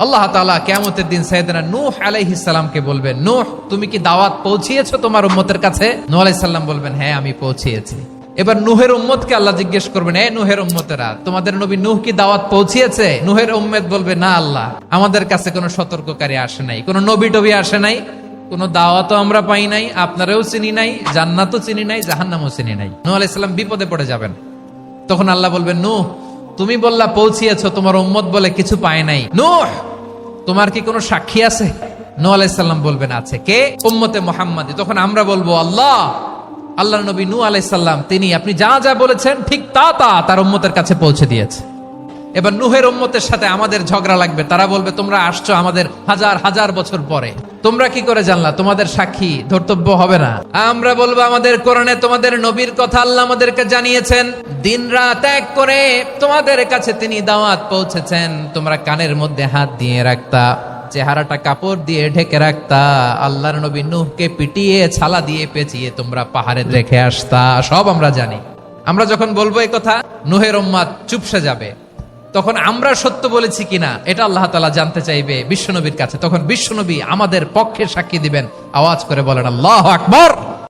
আল্লাহ তাআলা কিয়ামতের দিন সাইয়েদনা নূহ আলাইহিস সালামকে বলবেন, নূহ তুমি কি দাওয়াত পৌঁছিয়েছো তোমার উম্মতের কাছে? নূহ আলাইহিস সালাম বলবেন, হ্যাঁ আমি পৌঁছিয়েছি। এবার নূহের উম্মতকে আল্লাহ জিজ্ঞেস করবেন, এ নূহের উম্মতেরা, তোমাদের নবী নূহ কি দাওয়াত পৌঁছিয়েছে? নূহের উম্মত বলবে, না আল্লাহ, আমাদের কাছে কোনো সতর্ককারী আসে নাই, কোনো নবী টবি আসে নাই, কোনো দাওয়াতও আমরা পাই নাই, আপনারাও চিনি নাই, জান্নাতও চিনি নাই, জাহান্নামও চিনি নাই। নূহ আলাইহিস সালাম বিপদে পড়ে যাবেন। তখন আল্লাহ বলবেন, নূহ তুমি বললা পৌঁছিয়েছো, তোমার উম্মত বলে কিছু পায় নাই। নূহ তোমার কি কোনো সাক্ষী আছে? নূহ আলাইহিস সালাম বলবেন, আছে। কে? উম্মতে মুহাম্মাদী। তখন আমরা বলবো, আল্লাহর নবী নূহ আলাইহিস সালাম তিনি আপনি যা যা বলেছেন ঠিক তা তার উম্মতের কাছে পৌঁছে দিয়েছে। এবার নূহের উম্মতের সাথে আমাদের ঝগড়া লাগবে। তারা বলবে, তোমরা আসছো আমাদের হাজার হাজার বছর পরে, তোমরা কি করে জানলা? তোমাদের সাক্ষী ধর্তব্য হবে না? আমরা বলবো, আমাদের কোরআনে তোমাদের নবীর কথা আল্লাহ আমাদেরকে জানিয়েছেন, দিন রাত এক করে তোমাদের কাছে তিনি দাওয়াত পৌঁছেছেন। তোমরা কানের মধ্যে হাত দিয়ে রাখতা, চেহারাটা কাপড় দিয়ে ঢেকে রাখতা, আল্লাহর নবী নূহকে পিটিয়ে ছালা দিয়ে পেঁচিয়ে তোমরা পাহাড়ে রেখে আসতা, সব আমরা জানি। আমরা যখন বলবো এই কথা, নূহের উম্মত চুপসে যাবে। তখন আমরা সত্য বলেছি কিনা এটা আল্লাহ তাআলা জানতে চাইবে বিশ্বনবীর কাছে। তখন বিশ্বনবী আমাদের পক্ষে সাক্ষী দিবেন। আওয়াজ করে বলেন, আল্লাহু আকবার।